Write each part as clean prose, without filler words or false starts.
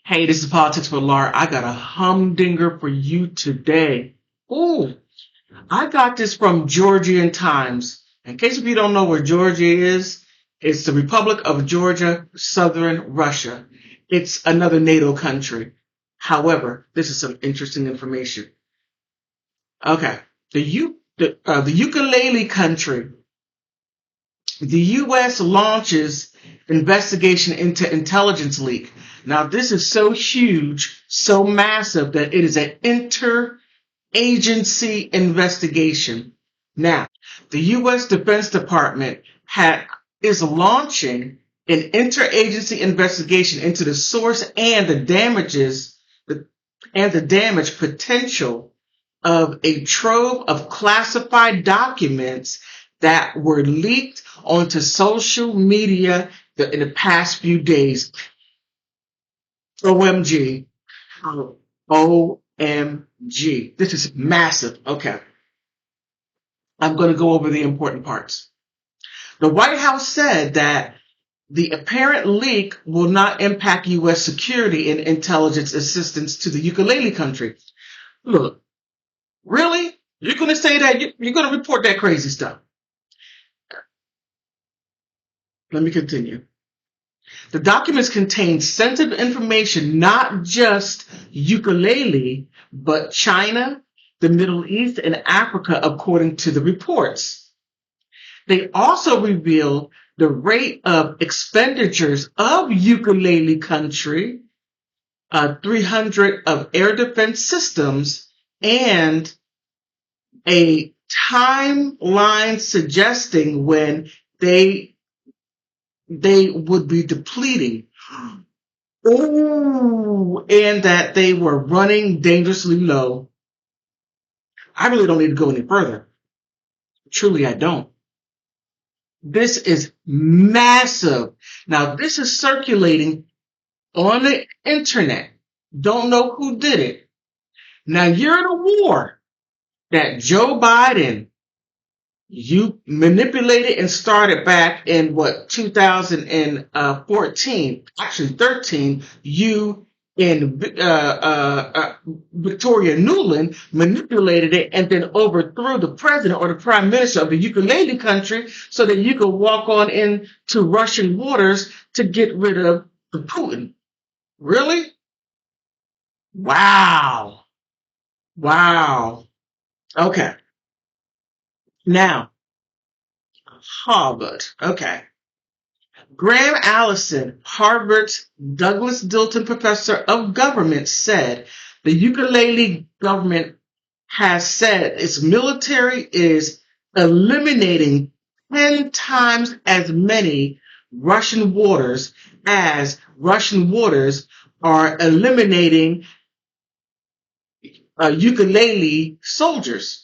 Hey, this is Politics with Laura. I got a humdinger for you today. Ooh, I got this from Georgian Times. In case if you don't know where Georgia is, it's the Republic of Georgia, southern Russia. It's another NATO country. However, this is some interesting information. Okay, the ukulele country. The U.S. launches investigation into intelligence leak. Now, this is so huge, so massive that it is an interagency investigation. Now, the U.S. Defense Department is launching an interagency investigation into the source and the damage potential of a trove of classified documents that were leaked onto social media in the past few days. OMG. OMG. This is massive. Okay. I'm going to go over the important parts. The White House said that the apparent leak will not impact U.S. security and intelligence assistance to the ukulele country. Look, really? You're going to say that? You're going to report that crazy stuff? Let me continue. The documents contain sensitive information, not just ukulele, but China, the Middle East, and Africa, according to the reports. They also reveal the rate of expenditures of ukulele country, 300 of air defense systems, and a timeline suggesting when they would be depleting. Oh, and that they were running dangerously low. I really don't need to go any further. Truly, I don't. This is massive. Now, this is circulating on the internet. Don't know who did it. Now, you're in a war that Joe Biden, you manipulated and started back in 2014, actually 13. You and Victoria Nuland manipulated it and then overthrew the president or the prime minister of the ukulele country so that you could walk on into Russian waters to get rid of Putin. Really? Wow. Wow. Okay. Now, Harvard. Okay. Graham Allison, Harvard's Douglas Dilton Professor of Government, said the ukulele government has said its military is eliminating 10 times as many Russian waters as Russian waters are eliminating ukulele soldiers.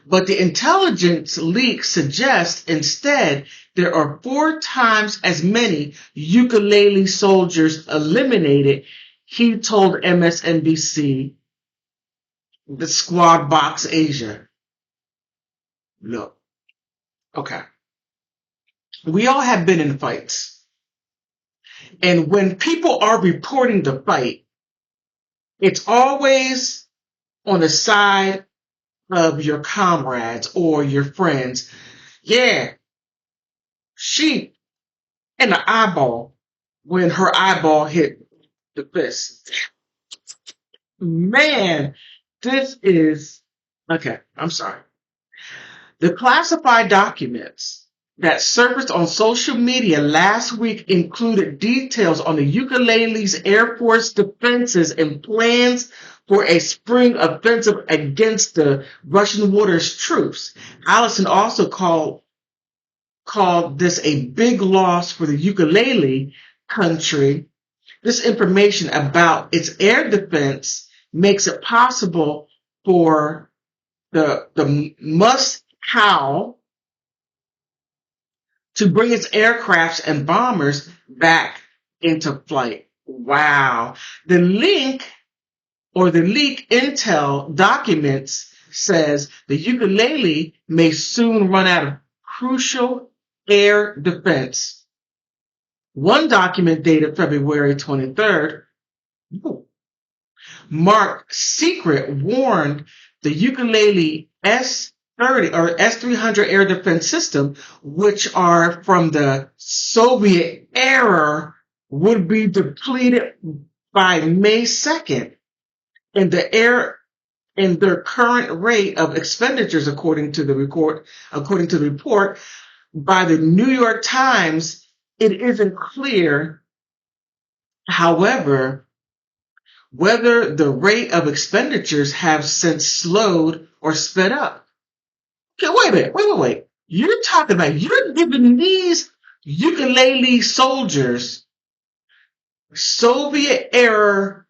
But the intelligence leak suggests instead there are 4 times as many ukulele soldiers eliminated, he told MSNBC, the Squad Box Asia. Look, okay. We all have been in fights. And when people are reporting the fight, it's always on the side of your comrades or your friends. Yeah, she in the eyeball when her eyeball hit the fist. Man, this is okay. I'm sorry. The classified documents that surfaced on social media last week included details on the ukulele's Air Force defenses and plans for a spring offensive against the Russian waters troops. Allison also called this a big loss for the ukulele country. This information about its air defense makes it possible for the Moscow to bring its aircrafts and bombers back into flight. Wow. The leak intel documents says the ukulele may soon run out of crucial air defense. One document dated February 23rd, Mark Secret warned the ukulele S-30 or S-300 air defense system, which are from the Soviet era, would be depleted by May 2nd, and their current rate of expenditures, according to the report by the New York Times. It isn't clear, however, whether the rate of expenditures have since slowed or sped up. Okay, wait a minute. Wait. You're giving these ukulele soldiers Soviet era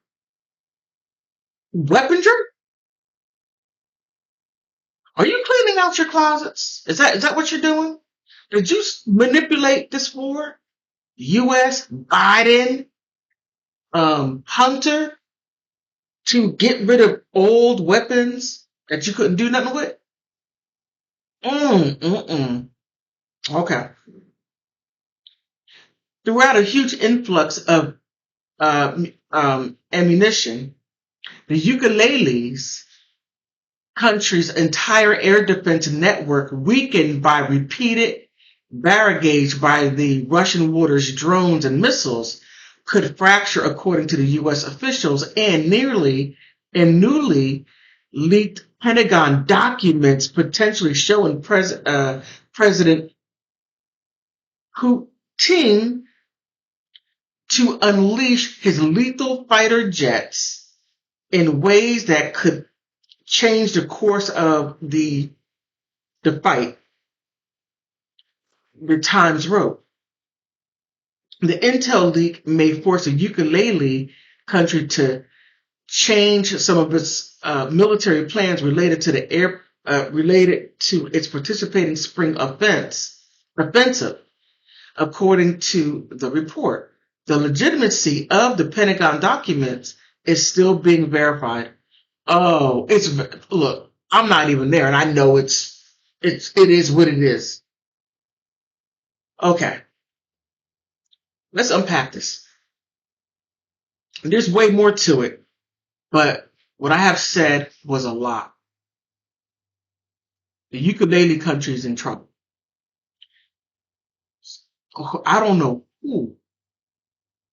weaponry? Are you cleaning out your closets? Is that what you're doing? Did you manipulate this war? U.S., Biden, Hunter, to get rid of old weapons that you couldn't do nothing with? Okay. Throughout a huge influx of ammunition, the ukulele's country's entire air defense network, weakened by repeated barragage by the Russian waters, drones, and missiles, could fracture, according to the U.S. officials, and newly leaked Pentagon documents potentially showing President Putin to unleash his lethal fighter jets in ways that could change the course of the fight, the Times wrote. The intel leak may force a ukulele country to change some of its military plans related to its participating spring offensive, according to the report. The legitimacy of the Pentagon documents is still being verified. Look, I'm not even there, and I know it is what it is. Okay, let's unpack this. There's way more to it, but what I have said was a lot. The ukulele country is in trouble. I don't know who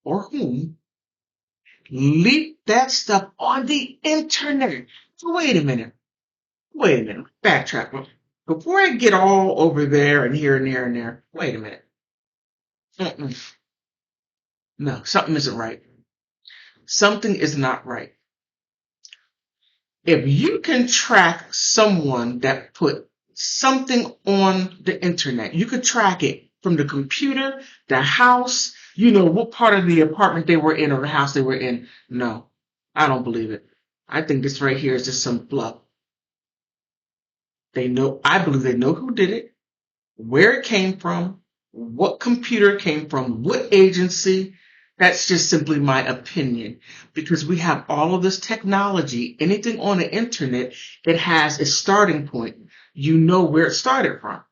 or whom leaked that stuff on the internet. Wait a minute. Backtrack. Before I get all over there and here and there and there, wait a minute. No, something isn't right. Something is not right. If you can track someone that put something on the internet, you could track it from the computer, the house, what part of the apartment they were in or the house they were in. No, I don't believe it. I think this right here is just some fluff. I believe they know who did it, where it came from, what computer it came from, what agency. That's just simply my opinion, because we have all of this technology. Anything on the internet, it has a starting point. You know where it started from.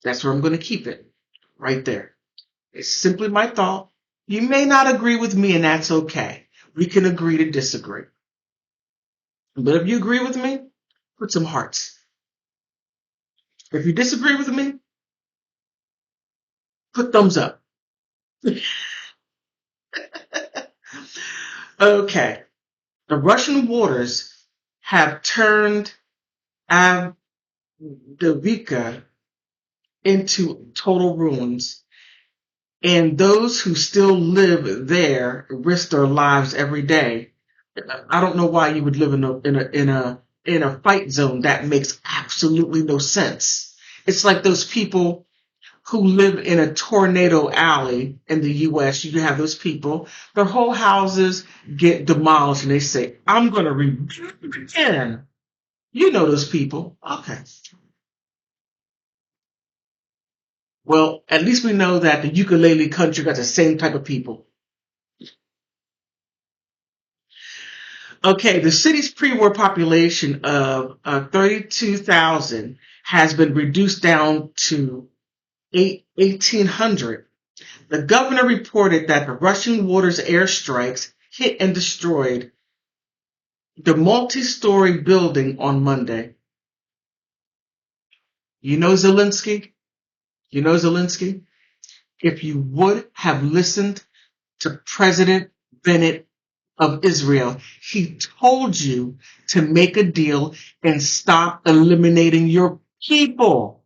That's where I'm going to keep it, right there. It's simply my thought. You may not agree with me, and that's okay. We can agree to disagree. But if you agree with me, put some hearts. If you disagree with me, put thumbs up. Okay. The Russian waters have turned Avdiivka into total ruins, and those who still live there risk their lives every day. I don't know why you would live in a fight zone. That makes absolutely no sense. It's like those people who live in a tornado alley in the U.S. You have those people, their whole houses get demolished, and they say, I'm going to rebuild again. You know those people. Okay. Well, at least we know that the ukulele country got the same type of people. Okay, the city's pre-war population of 32,000 has been reduced down to 1,800. The governor reported that the Russian waters airstrikes hit and destroyed the multi-story building on Monday. You know Zelensky? You know Zelensky? If you would have listened to President Bennett of Israel, he told you to make a deal and stop eliminating your people.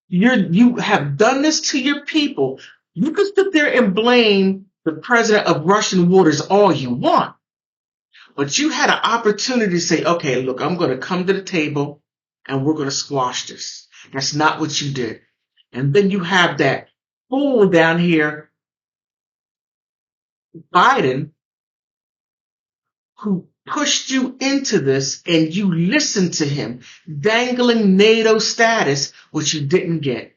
You have done this to your people. You can sit there and blame the president of Russian waters all you want, but you had an opportunity to say, okay, look, I'm going to come to the table and we're going to squash this. That's not what you did. And then you have that fool down here, Biden, who pushed you into this and you listened to him, dangling NATO status, which you didn't get.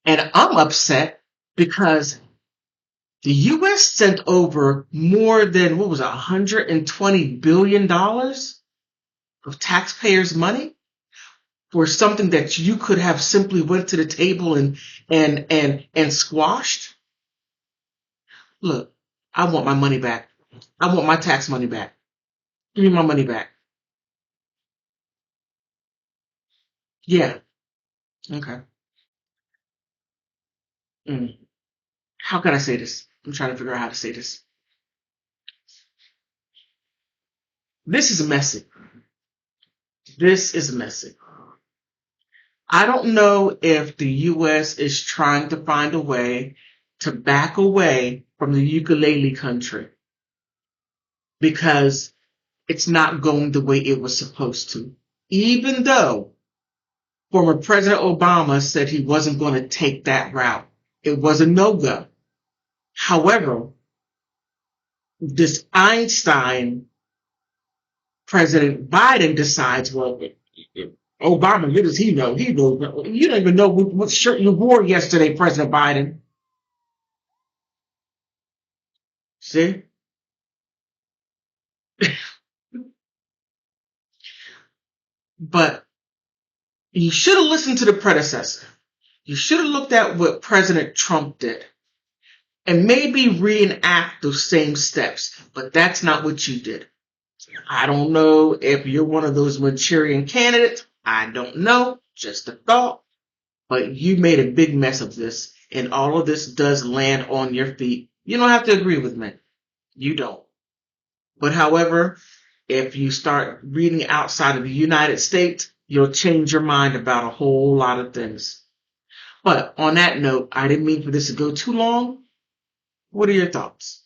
And I'm upset because the U.S. sent over more than, what was it, $120 billion of taxpayers' money for something that you could have simply went to the table and squashed. Look, I want my money back. I want my tax money back. Give me my money back. Yeah. Okay. Mm. How can I say this? I'm trying to figure out how to say this. This is messy. This is messy. I don't know if the U.S. is trying to find a way to back away from the ukulele country because it's not going the way it was supposed to. Even though former President Obama said he wasn't going to take that route. It was a no-go. However, this Einstein President Biden decides, well, Obama, what does he know? He knows. You don't even know what shirt you wore yesterday, President Biden. See? But you should have listened to the predecessor. You should have looked at what President Trump did and maybe reenact those same steps. But that's not what you did. I don't know if you're one of those Manchurian candidates. I don't know. Just a thought. But you made a big mess of this, and all of this does land on your feet. You don't have to agree with me. You don't. But however, if you start reading outside of the United States, you'll change your mind about a whole lot of things. But on that note, I didn't mean for this to go too long. What are your thoughts?